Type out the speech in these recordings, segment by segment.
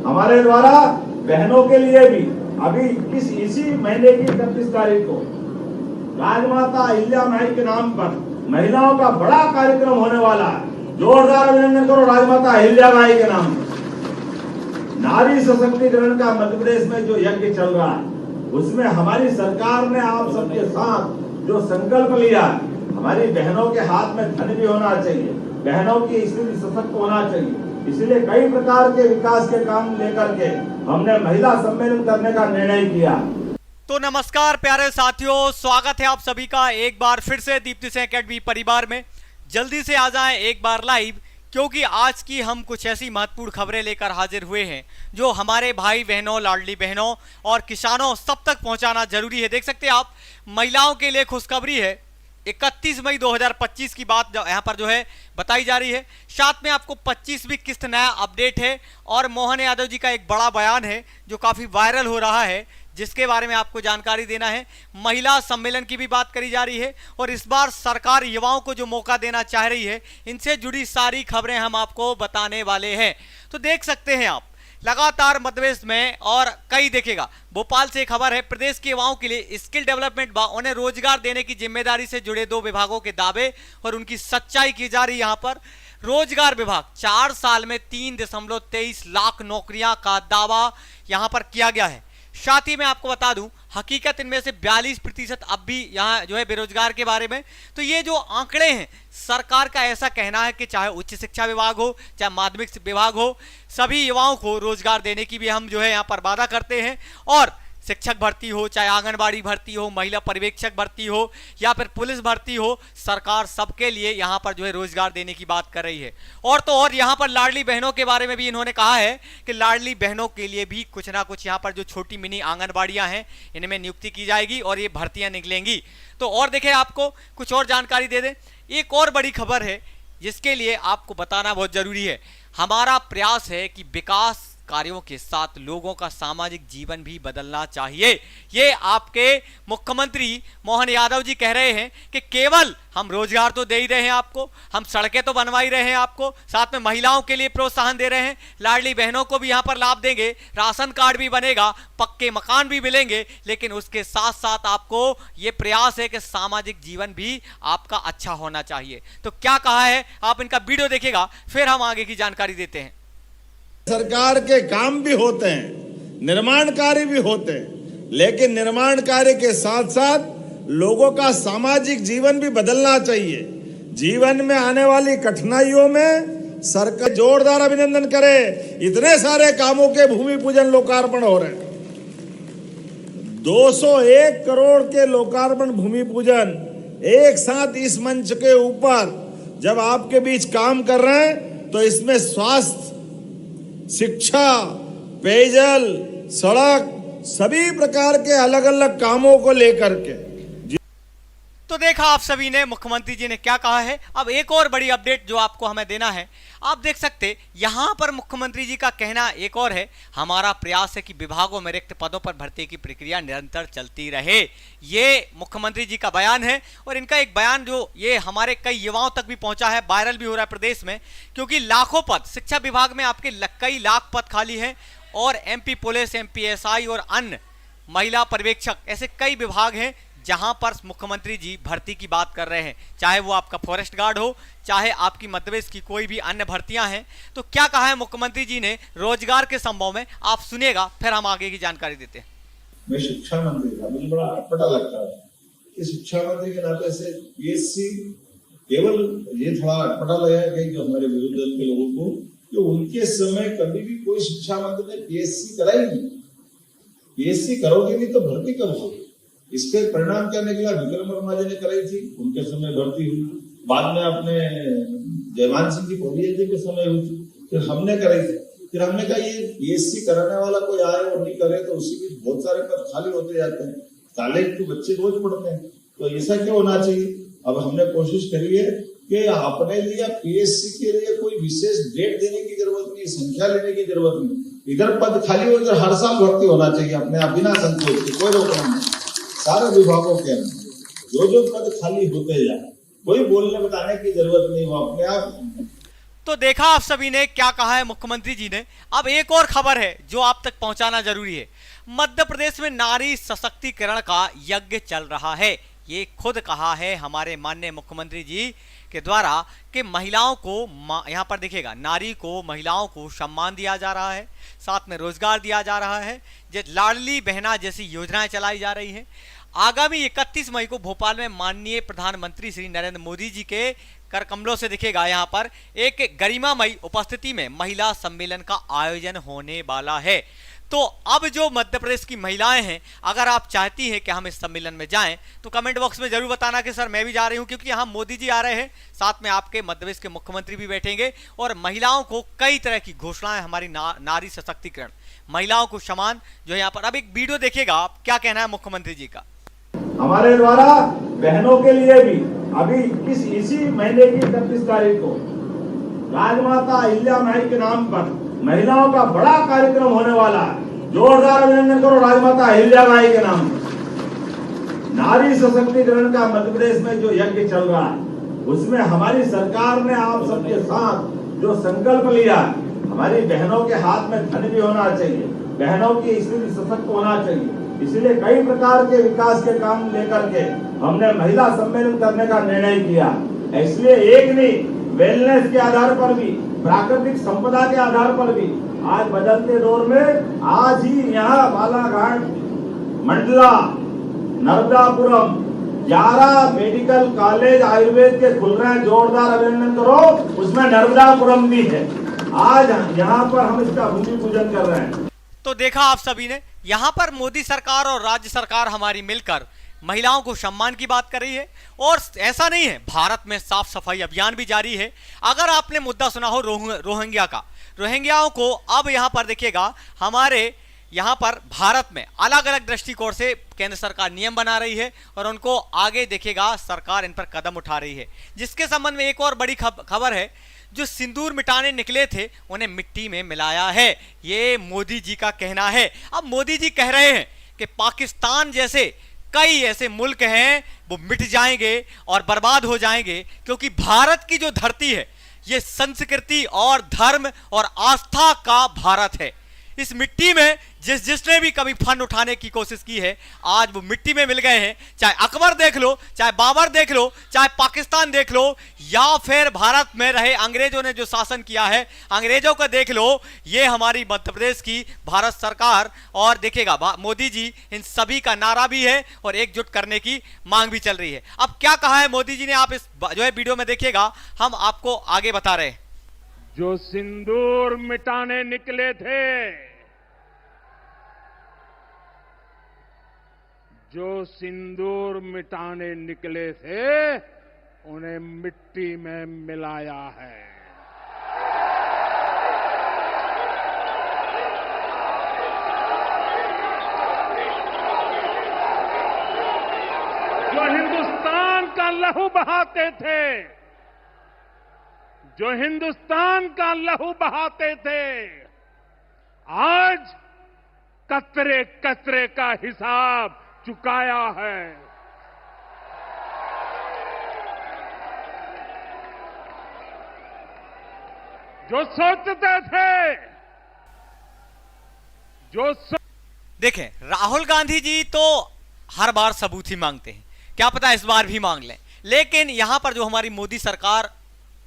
हमारे द्वारा बहनों के लिए भी अभी इसी महीने की 31 तारीख को राजमाता अहिल्या माई के नाम पर महिलाओं का बड़ा कार्यक्रम होने वाला है। जोरदार अभिनंदन करो राजमाता अहिल्या माई के नाम पर। नारी सशक्तिकरण का मध्य प्रदेश में जो यज्ञ चल रहा है, उसमें हमारी सरकार ने आप सबके साथ जो संकल्प लिया, हमारी बहनों के हाथ में धन भी होना चाहिए, बहनों की स्थिति सशक्त होना चाहिए। इसलिए कई प्रकार के विकास के काम लेकर के हमने महिला सम्मेलन करने का निर्णय किया। तो नमस्कार प्यारे साथियों, स्वागत है आप सभी का एक बार फिर से दीप्ति सिंह एकेडमी परिवार में। जल्दी से आ जाएं एक बार लाइव, क्योंकि आज की हम कुछ ऐसी महत्वपूर्ण खबरें लेकर हाजिर हुए हैं जो हमारे भाई बहनों, लाडली बहनों और किसानों सब तक पहुंचाना जरूरी है। देख सकते हैं आप, महिलाओं के लिए खुशखबरी है। 31 मई 2025 की बात यहाँ पर जो है बताई जा रही है। साथ में आपको 25वीं किस्त नया अपडेट है और मोहन यादव जी का एक बड़ा बयान है जो काफ़ी वायरल हो रहा है, जिसके बारे में आपको जानकारी देना है। महिला सम्मेलन की भी बात करी जा रही है और इस बार सरकार युवाओं को जो मौका देना चाह रही है, इनसे जुड़ी सारी खबरें हम आपको बताने वाले हैं। तो देख सकते हैं आप, लगातार मध्य प्रदेश में और कई देखेगा, भोपाल से खबर है, प्रदेश के युवाओं के लिए स्किल डेवलपमेंट व उन्हें रोजगार देने की जिम्मेदारी से जुड़े 2 विभागों के दावे और उनकी सच्चाई की जा रही है। यहाँ पर रोजगार विभाग 4 साल में 3.23 लाख नौकरियां का दावा यहाँ पर किया गया है। साथ ही मैं आपको बता दूं, हकीकत इनमें से 42% अब भी यहाँ जो है बेरोजगार के बारे में। तो ये जो आंकड़े हैं, सरकार का ऐसा कहना है कि चाहे उच्च शिक्षा विभाग हो, चाहे माध्यमिक विभाग हो, सभी युवाओं को रोजगार देने की भी हम जो है यहाँ पर वादा करते हैं। और शिक्षक भर्ती हो, चाहे आंगनबाड़ी भर्ती हो, महिला पर्यवेक्षक भर्ती हो या फिर पुलिस भर्ती हो, सरकार सबके लिए यहाँ पर जो है रोजगार देने की बात कर रही है। और तो और यहाँ पर लाडली बहनों के बारे में भी इन्होंने कहा है कि लाडली बहनों के लिए भी कुछ ना कुछ यहाँ पर जो छोटी मिनी आंगनबाड़ियाँ हैं, इनमें नियुक्ति की जाएगी और ये भर्तियाँ निकलेंगी। तो और देखें, आपको कुछ और जानकारी दे दें, एक और बड़ी खबर है जिसके लिए आपको बताना बहुत जरूरी है। हमारा प्रयास है कि विकास कार्यों के साथ लोगों का सामाजिक जीवन भी बदलना चाहिए। ये आपके मुख्यमंत्री मोहन यादव जी कह रहे हैं कि केवल हम रोजगार तो दे ही रहे हैं आपको, हम सड़कें तो बनवा ही रहे हैं आपको, साथ में महिलाओं के लिए प्रोत्साहन दे रहे हैं, लाडली बहनों को भी यहाँ पर लाभ देंगे, राशन कार्ड भी बनेगा, पक्के मकान भी मिलेंगे, लेकिन उसके साथ साथ आपको ये प्रयास है कि सामाजिक जीवन भी आपका अच्छा होना चाहिए। तो क्या कहा है, आप इनका वीडियो देखिएगा, फिर हम आगे की जानकारी देते हैं। सरकार के काम भी होते हैं, निर्माण कार्य भी होते हैं, लेकिन निर्माण कार्य के साथ साथ लोगों का सामाजिक जीवन भी बदलना चाहिए। जीवन में आने वाली कठिनाइयों में सरकार जोरदार अभिनंदन करे। इतने सारे कामों के भूमि पूजन लोकार्पण हो रहे हैं, 201 करोड़ के लोकार्पण भूमि पूजन एक साथ इस मंच के ऊपर जब आपके बीच काम कर रहे हैं, तो इसमें स्वास्थ्य, शिक्षा, पेयजल, सड़क, सभी प्रकार के अलग अलग कामों को लेकर के। तो देखा आप सभी ने, मुख्यमंत्री जी ने क्या कहा है। अब एक और बड़ी अपडेट जो आपको हमें देना है, आप देख सकते यहां पर मुख्यमंत्री जी का कहना एक और है, हमारा प्रयास है कि विभागों में रिक्त पदों पर भर्ती की प्रक्रिया निरंतर चलती रहे। ये मुख्यमंत्री जी का बयान है और इनका एक बयान जो ये हमारे कई युवाओं तक भी पहुंचा है, वायरल भी हो रहा है प्रदेश में, क्योंकि लाखों पद शिक्षा विभाग में आपके कई लाख पद खाली हैं और MP पुलिस, MPSI और अन्य महिला पर्यवेक्षक, ऐसे कई विभाग हैं जहां पर मुख्यमंत्री जी भर्ती की बात कर रहे हैं, चाहे वो आपका फॉरेस्ट गार्ड हो, चाहे आपकी मध्य प्रदेश की कोई भी अन्य भर्तियां हैं। तो क्या कहा है मुख्यमंत्री जी ने रोजगार के संभव में, आप सुनिएगा, फिर हम आगे की जानकारी देते हैं। मैं शिक्षा मंत्री था, मुझे बड़ा अटपटा लगता है कि शिक्षा मंत्री के नाते से PSC, केवल ये थोड़ा अटपटा लगा कि जो हमारे विरोध दल के लोगों को, कि उनके समय कभी भी कोई शिक्षा मंत्री ने PSC कराई नहीं। PSC करोगे नहीं तो भर्ती कब होगी? इसके परिणाम क्या निकला? विक्रम वर्मा जी ने कराई थी, उनके समय भर्ती हुई, बाद में अपने जयमान सिंह जी पौड़िया जी के समय हुई थी, फिर हमने कराई थी। फिर हमने कहा ये PSC कराने वाला कोई आए और नहीं करे तो उसी बीच बहुत सारे पद खाली होते जाते हैं, कॉलेज के बच्चे रोज पढ़ते हैं, तो ऐसा क्यों होना चाहिए? अब हमने कोशिश करी है कि अपने लिए PSC के लिए कोई विशेष डेट देने की जरूरत नहीं, संख्या लेने की जरूरत नहीं, इधर पद खाली हो, इधर हर साल भर्ती होना चाहिए अपने आप, बिना संकोच के, कोई रोकना नहीं। सारे विभागों के अंदर जो पद खाली होते जाए, कोई बोलने बताने की जरूरत नहीं, वो अपने आप। तो देखा आप सभी ने क्या कहा है मुख्यमंत्री जी ने। अब एक और खबर है जो आप तक पहुंचाना जरूरी है। मध्य प्रदेश में नारी सशक्तिकरण का यज्ञ चल रहा है। ये खुद कहा है हमारे माननीय मुख्यमंत्री जी के द्वारा कि महिलाओं को यहाँ पर देखिएगा, नारी को, महिलाओं को सम्मान दिया जा रहा है, साथ में रोजगार दिया जा रहा है, लाडली बहना जैसी योजनाएं चलाई जा रही हैं। आगामी 31 मई को भोपाल में माननीय प्रधानमंत्री श्री नरेंद्र मोदी जी के कर कमलों से दिखेगा यहाँ पर एक गरिमामयी उपस्थिति में महिला सम्मेलन का आयोजन होने वाला है। तो अब जो मध्य प्रदेश की महिलाएं हैं, अगर आप चाहती हैं कि हम इस सम्मेलन में जाएं तो कमेंट बॉक्स में जरूर बताना कि सर मैं भी जा रही हूं, क्योंकि यहाँ मोदी जी आ रहे हैं, साथ में आपके मध्य प्रदेश के मुख्यमंत्री भी बैठेंगे और महिलाओं को कई तरह की घोषणाएं, हमारी नारी सशक्तिकरण, महिलाओं को सम्मान जो है यहाँ पर। अब एक वीडियो देखिएगा, आप क्या कहना है मुख्यमंत्री जी का। हमारे द्वारा बहनों के लिए भी अभी इसी महीने की 31 तारीख को राजमाता अहिल्या बाई के नाम पर महिलाओं का बड़ा कार्यक्रम होने वाला है। जोरदार अभिनंदन करो राजमाता अहिल्या बाई के नाम पर। नारी सशक्तिकरण का मध्य प्रदेश में जो यज्ञ चल रहा है, उसमें हमारी सरकार ने आप सबके साथ जो संकल्प लिया, हमारी बहनों के हाथ में धन भी होना चाहिए, बहनों की स्थिति सशक्त होना चाहिए। इसलिए कई प्रकार के विकास के काम लेकर के हमने महिला सम्मेलन करने का निर्णय किया। इसलिए एक नहीं, वेलनेस के आधार पर भी, प्राकृतिक संपदा के आधार पर भी आज बदलते दौर में आज ही यहाँ बालाघाट, मंडला, नर्मदापुरम 11 मेडिकल कॉलेज आयुर्वेद के खुल रहे हैं। जोरदार अभिनंदन करो, उसमें नर्मदापुरम भी है। आज यहाँ पर हम इसका भूमि पूजन कर रहे हैं। तो देखा आप सभी ने, यहाँ पर मोदी सरकार और राज्य सरकार हमारी मिलकर महिलाओं को सम्मान की बात कर रही है। और ऐसा नहीं है, भारत में साफ सफाई अभियान भी जारी है। अगर आपने मुद्दा सुना हो रोहिंग्या का, रोहिंग्याओं को अब यहाँ पर देखिएगा, हमारे यहाँ पर भारत में अलग अलग दृष्टिकोण से केंद्र सरकार नियम बना रही है और उनको आगे देखिएगा सरकार इन पर कदम उठा रही है। जिसके संबंध में एक और बड़ी खबर है, जो सिंदूर मिटाने निकले थे उन्हें मिट्टी में मिलाया है, ये मोदी जी का कहना है। अब मोदी जी कह रहे हैं कि पाकिस्तान जैसे कई ऐसे मुल्क हैं वो मिट जाएंगे और बर्बाद हो जाएंगे, क्योंकि भारत की जो धरती है ये संस्कृति और धर्म और आस्था का भारत है। इस मिट्टी में जिसने भी कभी फन उठाने की कोशिश की है, आज वो मिट्टी में मिल गए हैं। चाहे अकबर देख लो, चाहे बाबर देख लो, चाहे पाकिस्तान देख लो, या फिर भारत में रहे अंग्रेजों ने जो शासन किया है, अंग्रेजों का देख लो। ये हमारी मध्य प्रदेश की भारत सरकार और देखिएगा मोदी जी इन सभी का नारा भी है और एकजुट करने की मांग भी चल रही है। अब क्या कहा है मोदी जी ने, आप इस जो है वीडियो में देखिएगा, हम आपको आगे बता रहे हैं। जो सिंदूर मिटाने निकले थे, जो सिंदूर मिटाने निकले थे, उन्हें मिट्टी में मिलाया है। जो हिंदुस्तान का लहू बहाते थे, जो हिंदुस्तान का लहू बहाते थे, आज कतरे कतरे का हिसाब चुकाया है। जो सोचते थे, देखें, राहुल गांधी जी तो हर बार सबूत ही मांगते हैं, क्या पता इस बार भी मांग लें। लेकिन यहां पर जो हमारी मोदी सरकार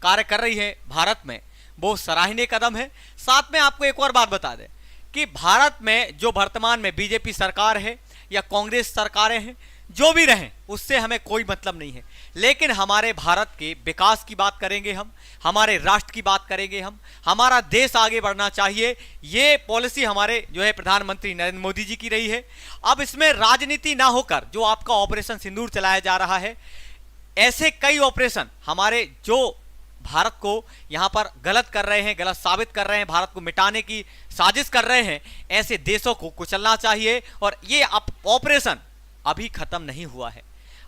कार्य कर रही है भारत में, वो सराहनीय कदम है। साथ में आपको एक और बात बता दें कि भारत में जो वर्तमान में बीजेपी सरकार है या कांग्रेस सरकारें हैं, जो भी रहें, उससे हमें कोई मतलब नहीं है। लेकिन हमारे भारत के विकास की बात करेंगे हम, हमारे राष्ट्र की बात करेंगे हम, हमारा देश आगे बढ़ना चाहिए। ये पॉलिसी हमारे जो है प्रधानमंत्री नरेंद्र मोदी जी की रही है। अब इसमें राजनीति ना होकर जो आपका ऑपरेशन सिंदूर चलाया जा रहा है, ऐसे कई ऑपरेशन हमारे जो भारत को यहां पर गलत कर रहे हैं, गलत साबित कर रहे हैं, भारत को मिटाने की साजिश कर रहे हैं, ऐसे देशों को कुचलना चाहिए। और ये ऑपरेशन अभी खत्म नहीं हुआ है,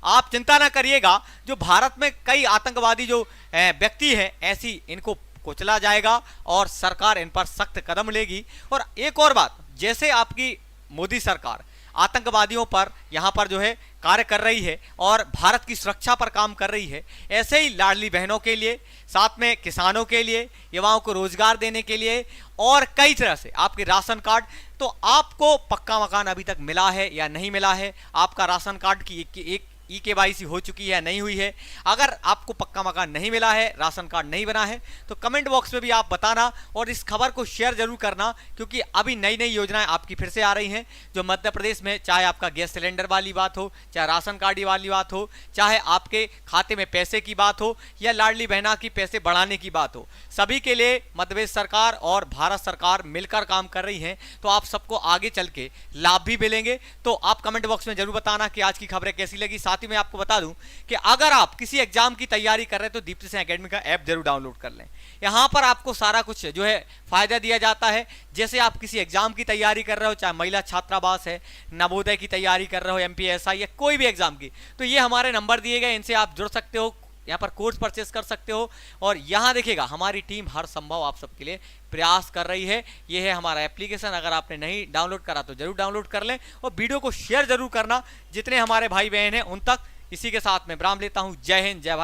आप चिंता ना करिएगा। जो भारत में कई आतंकवादी जो व्यक्ति हैं, ऐसी इनको कुचला जाएगा और सरकार इन पर सख्त कदम लेगी। और एक और बात, जैसे आपकी मोदी सरकार आतंकवादियों पर यहाँ पर जो है कार्य कर रही है और भारत की सुरक्षा पर काम कर रही है, ऐसे ही लाडली बहनों के लिए, साथ में किसानों के लिए, युवाओं को रोजगार देने के लिए और कई तरह से आपके राशन कार्ड। तो आपको पक्का मकान अभी तक मिला है या नहीं मिला है, आपका राशन कार्ड की एक KYC हो चुकी है नहीं हुई है, अगर आपको पक्का मकान नहीं मिला है, राशन कार्ड नहीं बना है, तो कमेंट बॉक्स में भी आप बताना और इस खबर को शेयर जरूर करना, क्योंकि अभी नई नई योजनाएं आपकी फिर से आ रही हैं जो मध्य प्रदेश में, चाहे आपका गैस सिलेंडर वाली बात हो, चाहे राशन कार्ड वाली बात हो, चाहे आपके खाते में पैसे की बात हो या लाडली बहना की पैसे बढ़ाने की बात हो, सभी के लिए मध्य प्रदेश सरकार और भारत सरकार मिलकर काम कर रही है। तो आप सबको आगे चल के लाभ भी मिलेंगे। तो आप कमेंट बॉक्स में जरूर बताना कि आज की खबरें कैसी लगी। साथ ही मैं आपको बता दूं कि अगर आप किसी एग्जाम की तैयारी कर रहे हैं तो दीप्ति सिंह एकेडमी का ऐप जरूर डाउनलोड कर लें। यहां पर आपको सारा कुछ जो है फायदा दिया जाता है। जैसे आप किसी एग्जाम की तैयारी कर रहे हो, चाहे महिला छात्रावास है, नवोदय की तैयारी कर रहे हो, MPSI या कोई भी एग्जाम की, तो ये हमारे नंबर दिए गए, इनसे आप जुड़ सकते हो, यहाँ पर कोर्स परचेस कर सकते हो। और यहाँ देखिएगा हमारी टीम हर संभव आप सबके लिए प्रयास कर रही है। ये है हमारा एप्लीकेशन, अगर आपने नहीं डाउनलोड करा तो जरूर डाउनलोड कर लें और वीडियो को शेयर जरूर करना जितने हमारे भाई बहन हैं उन तक। इसी के साथ मैं विराम लेता हूं। जय हिंद, जय भारत।